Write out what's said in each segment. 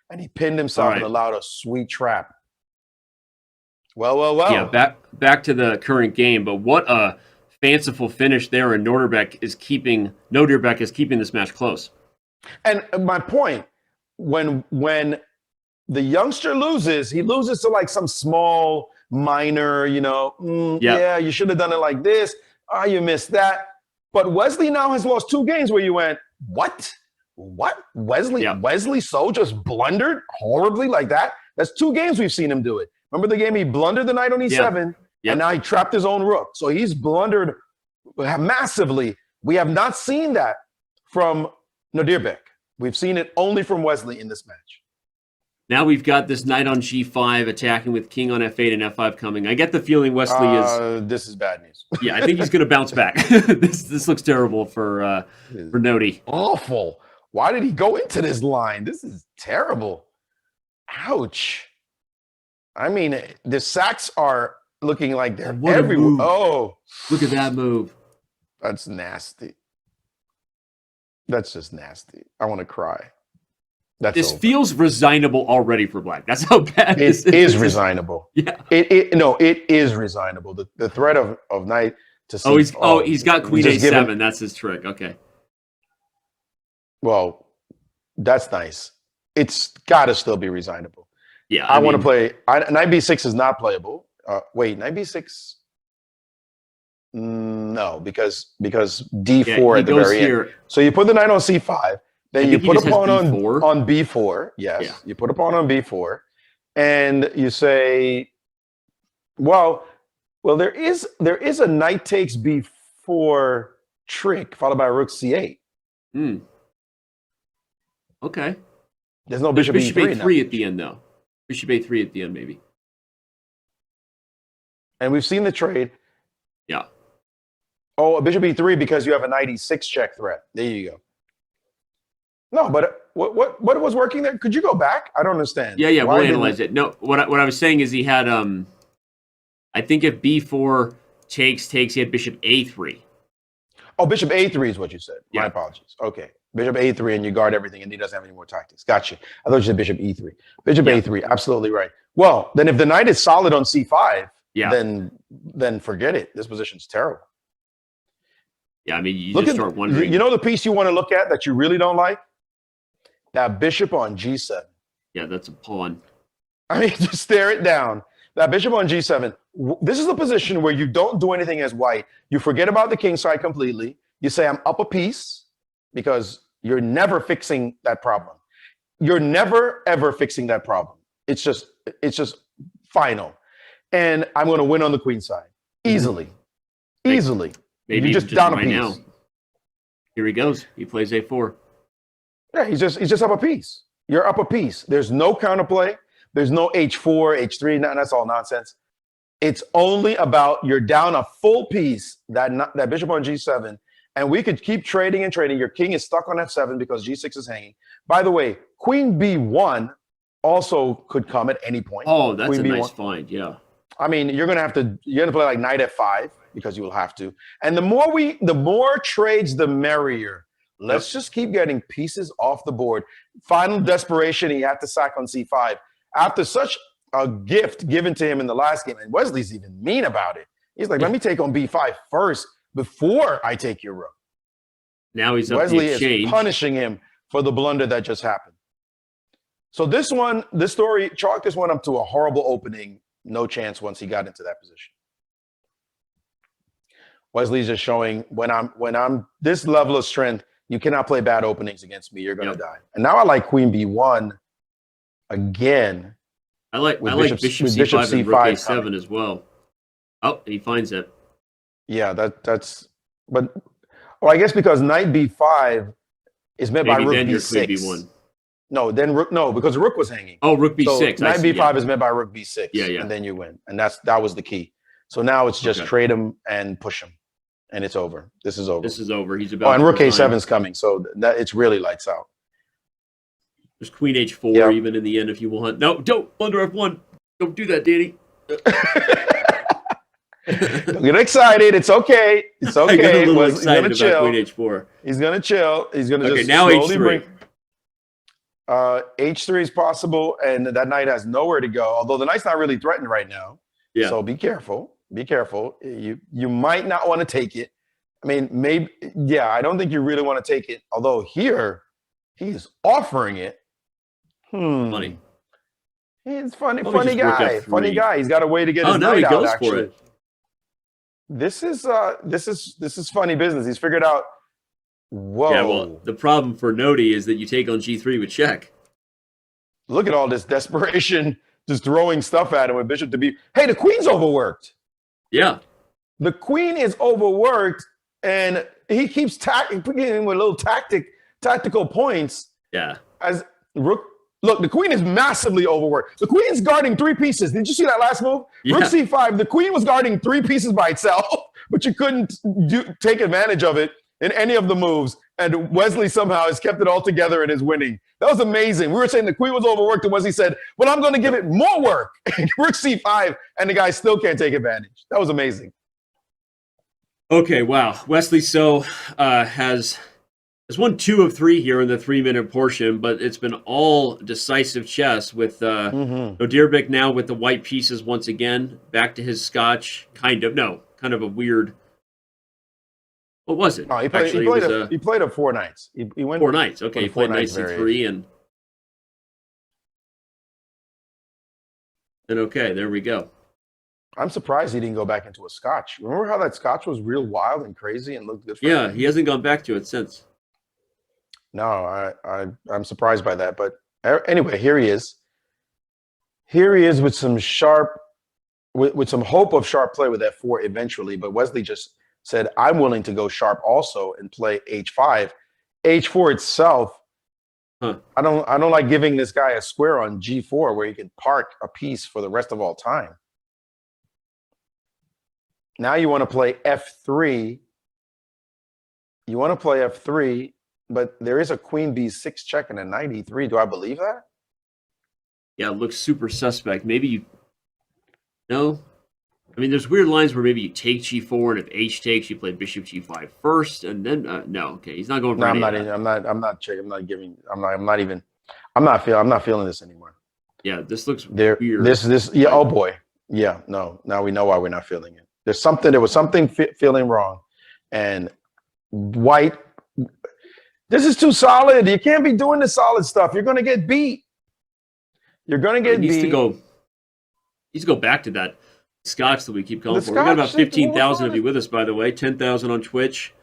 and he pinned himself and allowed a sweet trap. Well. Yeah, back to the current game, but what a fanciful finish there, and Norderbek is keeping this match close. And my point, when the youngster loses, he loses to like some small minor, yeah, you should have done it like this. Oh, you missed that. But Wesley now has lost 2 games where you went, what? Wesley So just blundered horribly like that? That's 2 games we've seen him do it. Remember the game he blundered the knight on e7, and now he trapped his own rook. So he's blundered massively. We have not seen that from Nodirbek. We've seen it only from Wesley in this match. Now we've got this knight on g5 attacking with king on f8 and f5 coming. I get the feeling Wesley is... This is bad news. Yeah, I think he's going to bounce back. This looks terrible for Nodi. Awful. Why did he go into this line? This is terrible. Ouch. I mean, the sacks are looking like they're everywhere. Oh. Look at that move. That's nasty. That's just nasty. I want to cry. This feels resignable already for Black. That's how bad this is. It is resignable. Yeah. It is resignable. The threat of knight to see. He's got queen a7. That's his trick. Okay. Well, that's nice. It's got to still be resignable. Yeah. I want to play. Knight b6 is not playable. Wait, knight b6. No, because d4 at the very end. So you put the knight on c5. Then you put a pawn on b4. Yes, yeah. You put a pawn on b4, and you say, well, there is a knight takes b4 trick followed by rook c8. Okay. There's no bishop a3 at the end though. Bishop a3 at the end maybe. And we've seen the trade. Yeah. Oh, a bishop e3 because you have a knight e6 check threat. There you go. No, but what was working there? Could you go back? I don't understand. Yeah, we'll analyze it. No, what I was saying is he had I think if b4 takes, he had bishop a3. Oh, bishop a3 is what you said. Yeah. My apologies. Okay. Bishop a3 and you guard everything and he doesn't have any more tactics. Gotcha. I thought you said bishop e3. Bishop a3, absolutely right. Well, then if the knight is solid on c5, then forget it. This position's terrible. Yeah, I mean, you just start wondering. You know the piece you want to look at that you really don't like? That bishop on g7. Yeah, that's a pawn. I mean, just stare it down. That bishop on g7. This is a position where you don't do anything as white. You forget about the king side completely. You say, I'm up a piece, because you're never fixing that problem. You're never, ever fixing that problem. It's just final. And I'm going to win on the queen side. Easily. Easily. Maybe you just down a piece. Now. Here he goes. He plays a4. Yeah, he's just up a piece. You're up a piece. There's no counterplay. There's no h4, h3. That's all nonsense. It's only about you're down a full piece, that bishop on g7, and we could keep trading and trading. Your king is stuck on f7 because g6 is hanging. By the way, queen b1 also could come at any point. Oh, that's queen a nice find, yeah. I mean, you're gonna play like knight f5 because you will have to. And the more trades, the merrier. Let's just keep getting pieces off the board. Final desperation, he had to sack on c5. After such a gift given to him in the last game, and Wesley's even mean about it. He's like, let me take on b5 first before I take your rook. Now he's Wesley is punishing him for the blunder that just happened. So this story, chalk this one up to a horrible opening. No chance once he got into that position. Wesley's just showing when I'm this level of strength, you cannot play bad openings against me. You're going to die. And now I like queen b1 again. I like bishop c5 and rook a7 as well. Oh, he finds it. Yeah, but I guess because knight b5 is met by rook b6. No, because rook was hanging. Oh, rook b6. So knight b5 is met by rook b6. Yeah. And then you win. And that was the key. So now it's just trade him and push him. And it's over. This is over. He's about. Oh, and rook a7 is coming, so it's really lights out. There's queen h4 even in the end if you want. No, don't blunder f1. Don't do that, Danny. Don't get excited. It's okay. It's okay. I got a little excited about queen h4. He's gonna chill. He's gonna just now slowly h3. H3 is possible, and that knight has nowhere to go. Although the knight's not really threatened right now, Yeah. so be careful. Be careful. You might not want to take it. I mean, maybe. Yeah, I don't think you really want to take it. Although here, he's offering it. Funny. He's funny. Probably Funny just rook guy. F3. Funny guy. He's got a way to get his Oh no, knight he out. goes Actually, for it. this is funny business. He's figured out. Whoa! Yeah, well, the problem for Nodi is that you take on G3 with check. Look at all this desperation, just throwing stuff at him with bishop to b. Hey, the queen's overworked. Yeah. The queen is overworked, and he keeps putting him with little tactical points. Yeah. As rook, look, the queen is massively overworked. The queen's guarding 3 pieces. Did you see that last move? Yeah. Rook c5. The queen was guarding 3 pieces by itself, but you couldn't take advantage of it in any of the moves. And Wesley somehow has kept it all together and is winning. That was amazing. We were saying the queen was overworked, and Wesley said, well, I'm going to give it more work. Rook c5, and the guy still can't take advantage. That was amazing. Okay, wow. Wesley has won 2 of 3 here in the 3-minute portion, but it's been all decisive chess with Norderbek now with the white pieces once again. Back to his scotch. Kind of a weird. What was it? No, he played a 4 knights. He went 4 knights. Okay, he played knight c3 and okay, there we go. I'm surprised he didn't go back into a scotch. Remember how that scotch was real wild and crazy and looked good for him? He hasn't gone back to it since. No, I'm surprised by that. But anyway, here he is. Here he is with some sharp, with some hope of sharp play with f4 eventually. But Wesley just said, I'm willing to go sharp also and play h5. h4 itself, I don't like giving this guy a square on g4 where he can park a piece for the rest of all time. Now you want to play f3. You want to play f3, but there is a queen b6 check and a knight e3. Do I believe that? Yeah, it looks super suspect. Maybe you... No? I mean, there's weird lines where maybe you take g4, and if h takes, you play bishop g5 first, and then... no, okay, he's not going for I'm not feeling this anymore. Yeah, this looks weird. Yeah, oh boy. Yeah, no, now we know why we're not feeling it. There was something feeling wrong. And white, this is too solid. You can't be doing the solid stuff. You're going to get beat. You're going to get beat. He needs to go back to that scotch that we keep calling for. We got about 15,000 of you with us, by the way. 10,000 on Twitch.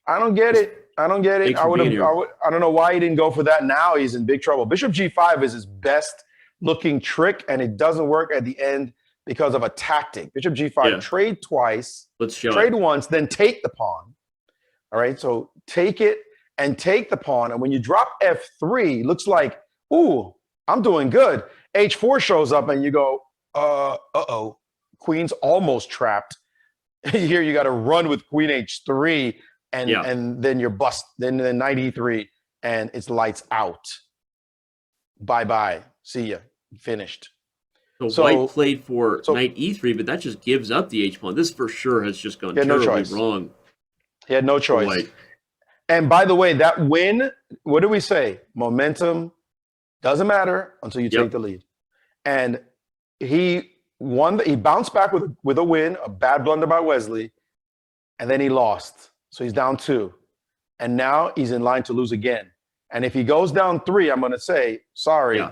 I don't get it. I don't know why he didn't go for that. Now he's in big trouble. Bishop g5 is his best looking trick, and it doesn't work at the end because of a tactic. Bishop g5, trade twice, trade once, then take the pawn. All right, so take it and take the pawn. And when you drop f3, looks like, ooh, I'm doing good. h4 shows up and you go, uh-oh, queen's almost trapped. Here you got to run with queen h3 and then you're bust. Then knight e3 and it's lights out. Bye-bye. See ya. Finished. So white played for knight e3, but that just gives up the h-pawn. This for sure has just gone terribly wrong. He had no choice. And by the way, that win, what do we say? Momentum doesn't matter until you take the lead. And he won. He bounced back with a win, a bad blunder by Wesley, and then he lost. So he's down 2. And now he's in line to lose again. And if he goes down 3, I'm going to say, sorry. Yeah.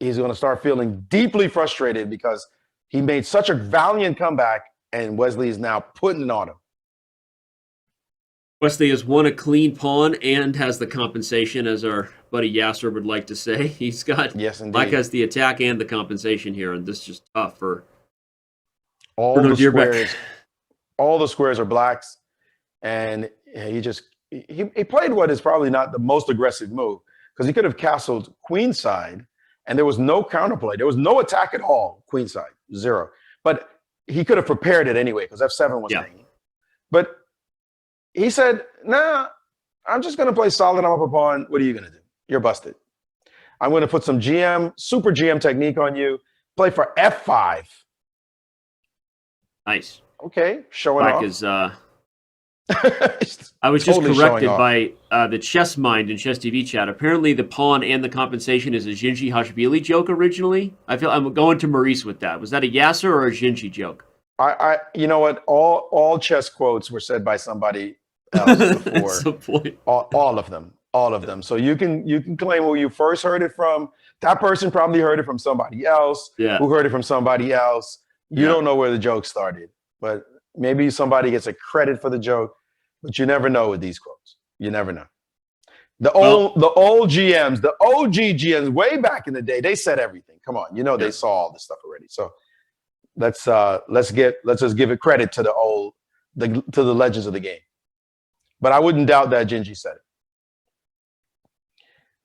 He's going to start feeling deeply frustrated because he made such a valiant comeback and Wesley is now putting it on him. Wesley has won a clean pawn and has the compensation, as our buddy Yasser would like to say. He's got, Black has the attack and the compensation here, and this is just tough for the squares. All the squares are blacks, and he played what is probably not the most aggressive move because he could have castled queenside. And there was no counterplay. There was no attack at all, queenside, 0. But he could have prepared it anyway because f7 was hanging. But he said, nah, I'm just going to play solid. I'm up a pawn. What are you going to do? You're busted. I'm going to put some super GM technique on you. Play for f5. Nice. Okay, showing Black off. Is I was just Totally showing corrected off. by the Chess Mind in Chess TV chat. Apparently, the pawn and the compensation is a Jinji Hashbili joke originally. I feel I'm going to Maurice with that. Was that a Yasser or a Jinji joke? You know what? All chess quotes were said by somebody else At before. some point. All of them. So you can claim who you first heard it from. That person probably heard it from somebody else. Yeah. Who heard it from somebody else. You Yeah. don't know where the joke started, but maybe somebody gets a credit for the joke. But you never know with these quotes. You never know. The old GMs, the OG GMs, way back in the day, they said everything. Come on, they saw all this stuff already. So let's just give it credit to the legends of the game. But I wouldn't doubt that Gingy said it.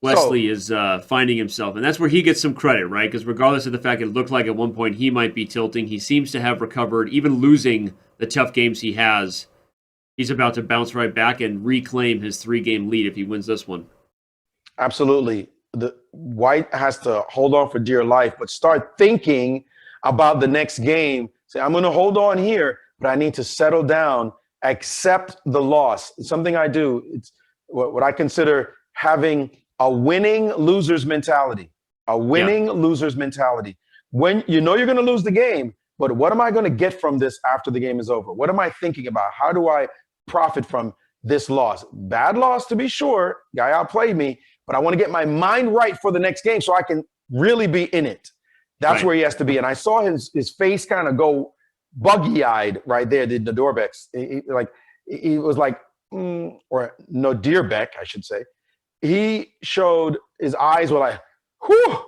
Wesley is finding himself, and that's where he gets some credit, right? Because regardless of the fact it looked like at one point he might be tilting, he seems to have recovered, even losing the tough games he has. He's about to bounce right back and reclaim his 3-game lead if he wins this one. Absolutely. The White has to hold on for dear life, but start thinking about the next game. Say, I'm going to hold on here, but I need to settle down, accept the loss. It's something I do. It's what I consider having a winning loser's mentality. A winning loser's mentality. When you know you're going to lose the game, but what am I going to get from this after the game is over? What am I thinking about? How do I profit from this loss? Bad loss, to be sure. Guy outplayed me, but I want to get my mind right for the next game so I can really be in it. That's where he has to be. And I saw his face kind of go buggy-eyed right there, the Norderbek. He was like, or Nodirbek, I should say. He showed his eyes were like, whew,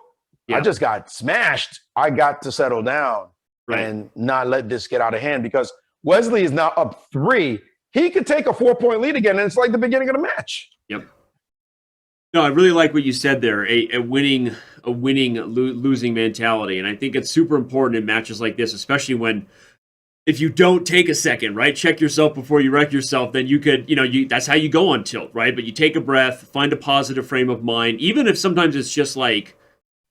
I just got smashed. I got to settle down and not let this get out of hand, because Wesley is now up 3. He could take a 4-point lead again, and it's like the beginning of the match. Yep. No, I really like what you said there. A winning losing mentality, and I think it's super important in matches like this, especially when if you don't take a second, right, check yourself before you wreck yourself, then you could, that's how you go on tilt, right? But you take a breath, find a positive frame of mind, even if sometimes it's just like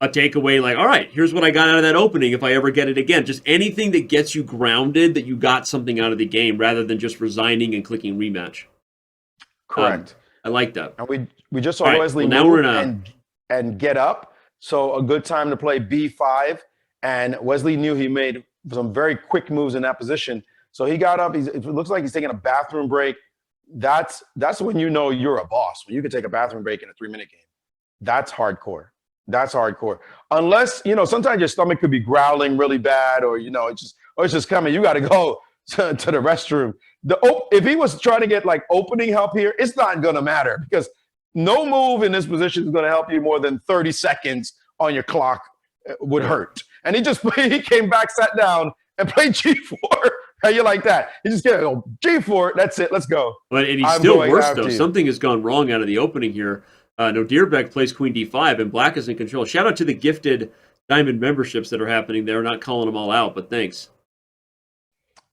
a takeaway, like, all right, here's what I got out of that opening if I ever get it again. Just anything that gets you grounded, that you got something out of the game, rather than just resigning and clicking rematch. Correct. I like that. And we just saw Wesley move and get up. So a good time to play B5. And Wesley knew he made some very quick moves in that position. So he got up. It looks like he's taking a bathroom break. That's when you know you're a boss. When you can take a bathroom break in a 3-minute game. That's hardcore. That's hardcore. Unless, sometimes your stomach could be growling really bad, or, it's just coming. You got to go to the restroom. If he was trying to get like opening help here, it's not going to matter, because no move in this position is going to help you more than 30 seconds on your clock would hurt. And he came back, sat down, and played G4. How you like that? He just get G4. That's it. Let's go. But and he's still worse though. Something has gone wrong out of the opening here. Norderbek plays Queen D5, and Black is in control. Shout out to the gifted Diamond memberships that are happening there. Not calling them all out, but thanks.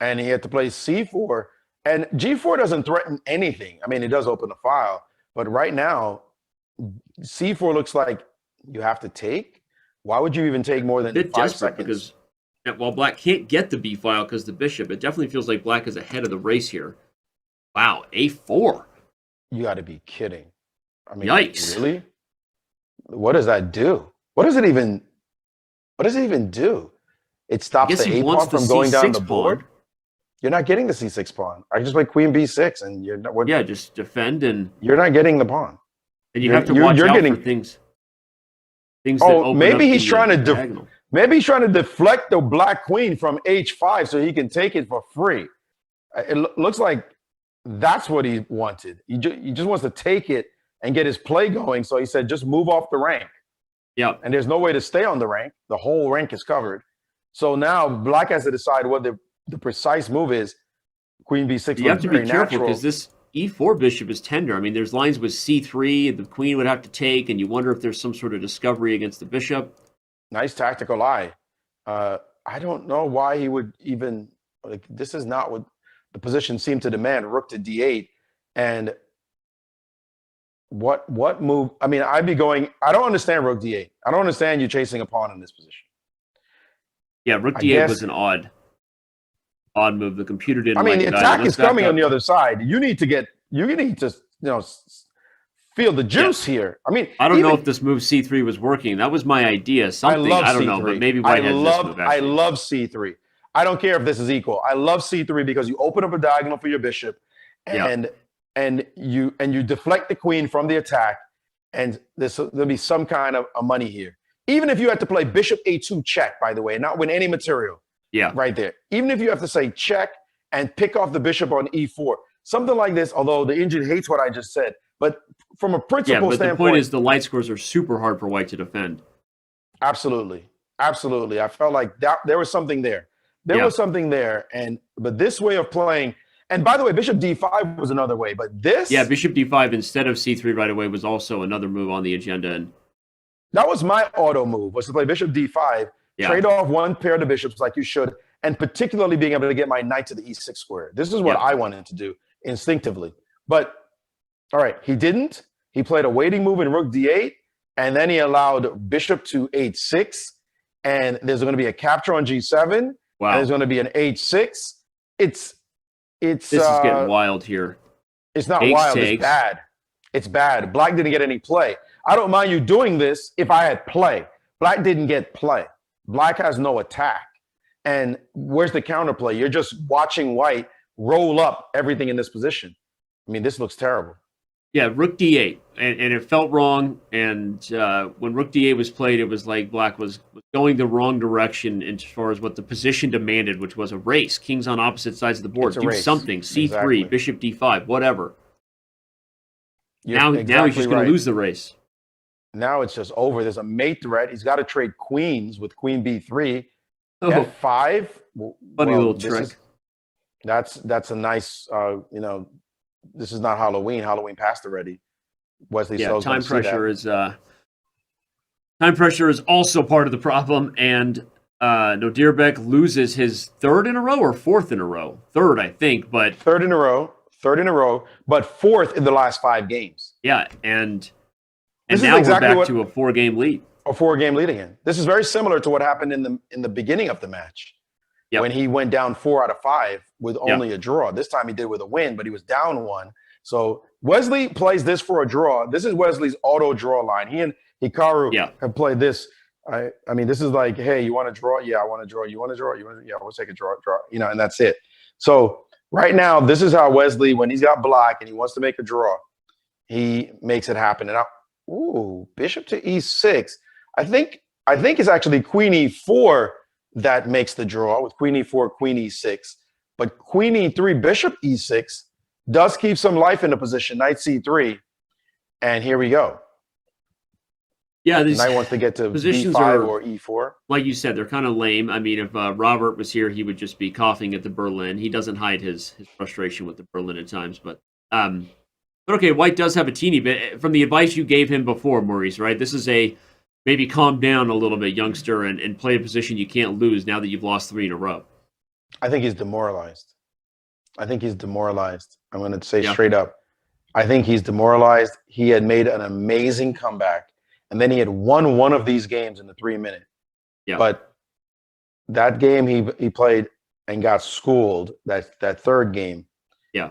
And he had to play C4, and G4 doesn't threaten anything. I mean, it does open the file, but right now, C4 looks like you have to take. Why would you even take more than 5 seconds? Because while Black can't get the B file because the bishop, it definitely feels like Black is ahead of the race here. Wow, A4. You got to be kidding. I mean, yikes. Really? What does that do? What does it even do? It stops the A pawn from going down the board? You're not getting the C6 pawn. I just play Queen B6, and you're not. Just defend, and you're not getting the pawn. And you have to watch out for things. Maybe he's trying to deflect the Black Queen from H5 so he can take it for free. It looks like that's what he wanted. He just wants to take it and get his play going. So he said, just move off the rank. Yeah. And there's no way to stay on the rank. The whole rank is covered. So now Black has to decide what the precise move is. Queen B6. You have to be careful, because this E4 bishop is tender. I mean, there's lines with C3, the queen would have to take, and you wonder if there's some sort of discovery against the bishop. Nice tactical eye. I don't know why he would even, this is not what the position seemed to demand. Rook to D8. And what move? I mean, I don't understand Rook D8. I don't understand you chasing a pawn in this position. Yeah, Rook D8 was an odd. odd move. The computer didn't I mean, like the that. attack Let's is back coming up. on the other side. You need to feel the juice here. I mean, I don't know if this move C3 was working. That was my idea. Something I don't know, but maybe White has this move. I Actually, love C3. I don't care if this is equal. I love C3 because you open up a diagonal for your bishop, and you deflect the queen from the attack, and there'll be some kind of a money here. Even if you had to play bishop A2 check, by the way, not win any material. Yeah. Right there. Even if you have to say check and pick off the bishop on E4, something like this, although the engine hates what I just said, but from a principle but standpoint. The point is the light scores are super hard for White to defend. Absolutely. Absolutely. I felt like there was something there. There was something there. But this way of playing, and by the way, bishop D5 was another way, but this. Yeah, bishop D5 instead of C3 right away was also another move on the agenda. And that was my auto move, was to play bishop D5. Trade off one pair of the bishops like you should, and particularly being able to get my knight to the E6 square. This is what I wanted to do instinctively. But, all right, he didn't. He played a waiting move in rook D8, and then he allowed bishop to H6, and there's going to be a capture on G7. Wow. And there's going to be an H6. This is getting wild here. It's not wild. It's bad. It's bad. Black didn't get any play. I don't mind you doing this if I had play. Black didn't get play. Black has no attack. And where's the counterplay? You're just watching White roll up everything in this position. I mean, this looks terrible. Yeah, rook D8. And it felt wrong. And when rook D8 was played, it was like Black was going the wrong direction as far as what the position demanded, which was a race. Kings on opposite sides of the board. Do something. C3, exactly. Bishop D5, whatever. Now he's just going to lose the race. Now it's just over. There's a mate threat. He's got to trade queens with queen B3. Oh, F5. Funny little trick. That's a nice, this is not Halloween. Halloween passed already. Wesley So's time pressure is also part of the problem. And Nodirbek loses his third in a row or fourth in a row? Third, I think. But third in a row, but fourth in the last 5 games. Yeah, and now exactly we're back to a 4-game lead. A 4-game lead again. This is very similar to what happened in the beginning of the match. When he went down 4 out of 5 with only a draw. This time he did with a win, but he was down 1. So Wesley plays this for a draw. This is Wesley's auto draw line. He and Hikaru have played this. I mean, this is like, hey, you want to draw? Yeah, I want to draw. You want to draw? Yeah, we'll take a draw, and that's it. So right now, this is how Wesley, when he's got black and he wants to make a draw, he makes it happen. And bishop to E6. I think it's actually queen E4 that makes the draw with queen E4, queen E6. But queen E3, bishop E6 does keep some life in the position. Knight C3. And here we go. Yeah, this knight wants to get to B5 or E4. Like you said, they're kind of lame. I mean, if Robert was here, he would just be coughing at the Berlin. He doesn't hide his frustration with the Berlin at times. But okay, White does have a teeny bit. From the advice you gave him before, Maurice, right? This is maybe calm down a little bit, youngster, and play a position you can't lose now that you've lost 3 in a row. I think he's demoralized. I'm going to say straight up. I think he's demoralized. He had made an amazing comeback, and then he had won one of these games in the 3-minute. Yeah. But that game he played and got schooled, that third game,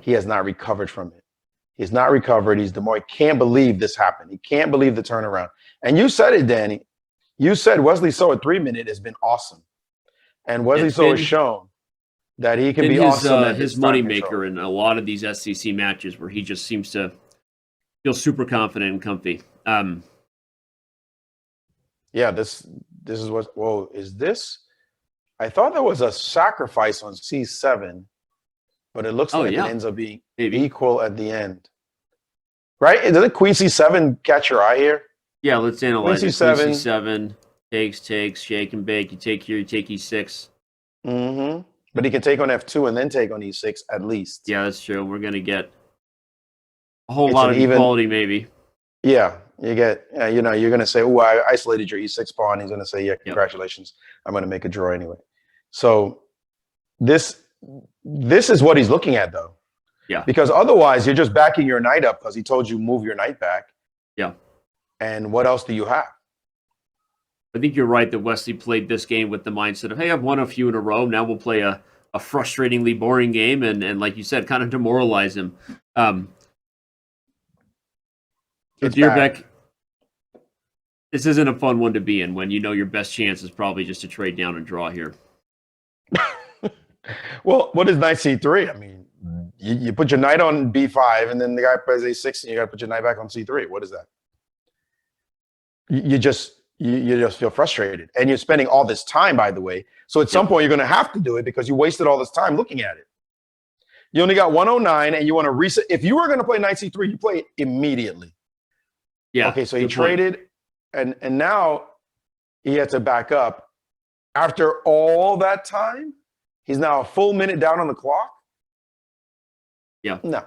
he has not recovered from it. He's not recovered. He's demoralized. He can't believe this happened. He can't believe the turnaround. And you said it, Danny. You said Wesley So at 3-minute has been awesome. And Wesley So has shown that he can be awesome at his moneymaker in a lot of these SCC matches where he just seems to feel super confident and comfy. This is what. Whoa, is this? I thought there was a sacrifice on C7, but it looks like it ends up being equal at the end. Right? Doesn't Queen C7 catch your eye here? Yeah, let's analyze Queen it. C7. Queen C7 takes, shake and bake. You take here, you take E6. Mm-hmm. But he can take on F2 and then take on E6 at least. Yeah, that's true. We're going to get a whole lot of equality, maybe. Yeah, you get, you're going to say, oh, I isolated your E6 pawn. He's going to say, yeah, congratulations. I'm going to make a draw anyway. So this is what he's looking at, though. Yeah. Because otherwise, you're just backing your knight up because he told you move your knight back. Yeah. And what else do you have? I think you're right that Wesley played this game with the mindset of, hey, I've won a few in a row. Now we'll play a a frustratingly boring game, and like you said, kind of demoralize him. It's Nodirbek, bad. this isn't a fun one to be in when you know your best chance is probably just to trade down and draw here. Well, what is knight c3? I mean, you put your knight on b5, and then the guy plays a6, and you got to put your knight back on c3. What is that? You just feel frustrated, and you're spending all this time, by the way. So at some point, you're going to have to do it because you wasted all this time looking at it. You only got 109, and you want to reset. If you were going to play knight c3, you play it immediately. Yeah. Okay, so he traded, and now he had to back up. After all that time, he's now a full minute down on the clock. Yeah. No,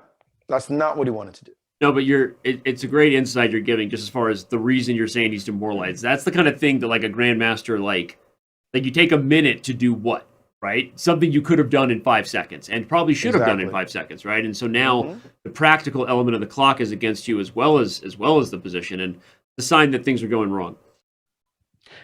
that's not what he wanted to do. No, but it's a great insight you're giving just as far as the reason you're saying he's demoralized. That's the kind of thing that like a grandmaster, like you take a minute to do what, right? Something you could have done in 5 seconds and probably should have done in 5 seconds, right? And so now the practical element of the clock is against you as well as the position, and the sign that things are going wrong.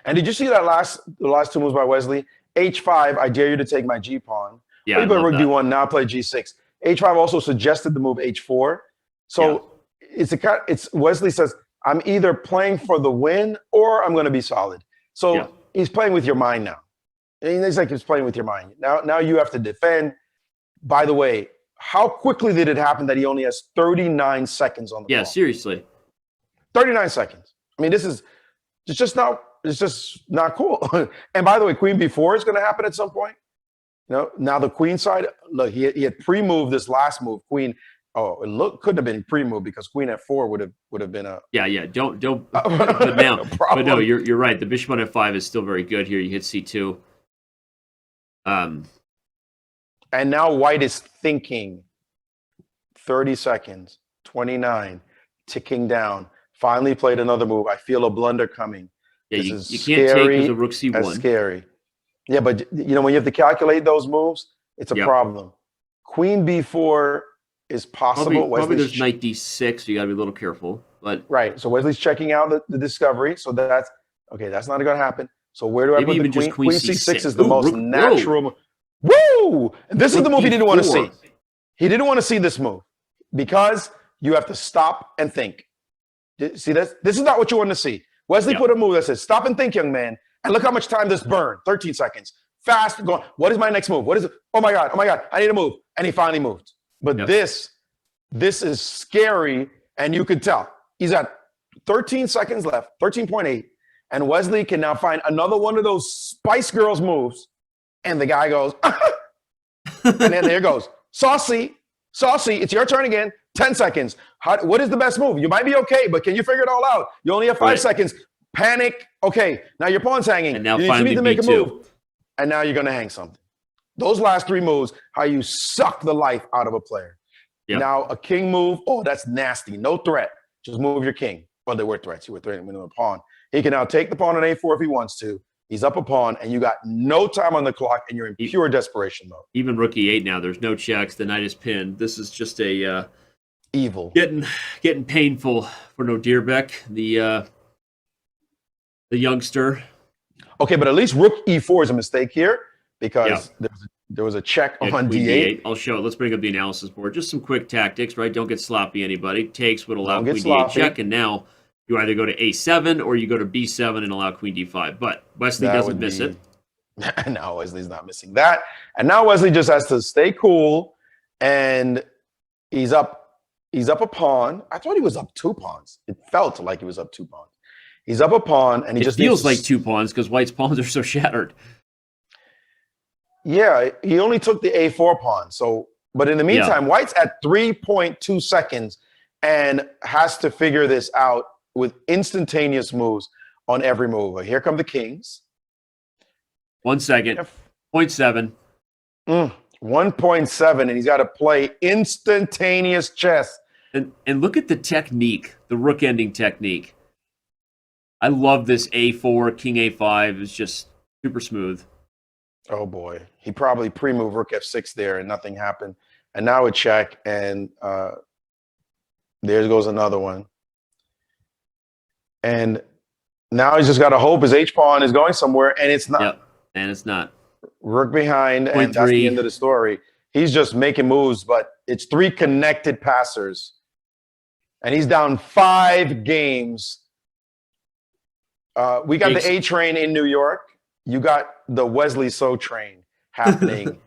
And did you see that the last two moves by Wesley? H5, I dare you to take my G pawn. Yeah, you play rook D1, now play G6. H5 also suggested the move H4. So it's Wesley says, I'm either playing for the win or I'm going to be solid. So he's playing with your mind now. And it's like he's playing with your mind. Now you have to defend. By the way, how quickly did it happen that he only has 39 seconds on the ball? Yeah, seriously. 39 seconds. I mean, it's just not cool. And by the way, Queen B4 is going to happen at some point. You know, now the Queen side, look, he had pre-moved this last move. Queen, couldn't have been pre-moved because Queen F4 would have been a Don't but no, you're right. The bishop on F5 is still very good here. You hit C2. And now White is thinking 30 seconds, 29, ticking down. Finally played another move. I feel a blunder coming. Yeah, you can't take as a rook C1. That's scary. Yeah, but you know when you have to calculate those moves, it's a problem. Queen B4 is possible. Probably there's knight D6, so you got to be a little careful. But right, so Wesley's checking out the discovery. So that's okay. That's not going to happen. So where do I put the queen? Queen C6 is the most natural. Woo! This is the move he didn't want to see. He didn't want to see this move because you have to stop and think. See this? This is not what you want to see. Wesley put a move that says, stop and think, young man. And look how much time this burned. 13 seconds. Fast, going. What is my next move? What is it? Oh my God, I need to move. And he finally moved. But this is scary, and you could tell. He's at 13 seconds left, 13.8. And Wesley can now find another one of those Spice Girls moves. And the guy goes, and then there goes. Saucy, it's your turn again. 10 seconds. What is the best move? You might be okay, but can you figure it all out? You only have 5 seconds. Panic. Okay, now your pawn's hanging. And now you finally need to make a B2. move. And now you're going to hang something. Those last 3 moves, how you suck the life out of a player. Yep. Now a king move, that's nasty. No threat. Just move your king. Well, there were threats. You were threatening with a pawn. He can now take the pawn on A4 if he wants to. He's up a pawn, and you got no time on the clock, and you're in pure desperation mode. Even rook E8 now. There's no checks. The knight is pinned. This is just a evil. Getting painful for Norderbek, the youngster. Okay, but at least rook E4 is a mistake here because there was a check on D8. I'll show it. Let's bring up the analysis board. Just some quick tactics, right? Don't get sloppy, anybody. Takes would allow Queen D8 check, and now you either go to A7 or you go to B7 and allow Queen D5. But Wesley doesn't miss it. No, Wesley's not missing that. And now Wesley just has to stay cool, and he's up a pawn. I thought he was up 2 pawns. It felt like he was up 2 pawns. He's up a pawn, and he just feels like 2 pawns because White's pawns are so shattered. Yeah, he only took the A4 pawn. So, but in the meantime, White's at 3.2 seconds and has to figure this out with instantaneous moves on every move. Here come the kings. 1 second. 0.7. 1.7, and he's got to play instantaneous chess. And look at the technique, the rook ending technique. I love this A4, King A5 is just super smooth. Oh boy, he probably pre-moved rook F6 there, and nothing happened. And now a check, and there goes another one. And now he's just got to hope his H pawn is going somewhere, and it's not. Yep, and it's not. Rook behind, and Point that's the three. end of the story. He's just making moves, but it's 3 connected passers. And he's down 5 games. We got the A train in New York. You got the Wesley So train happening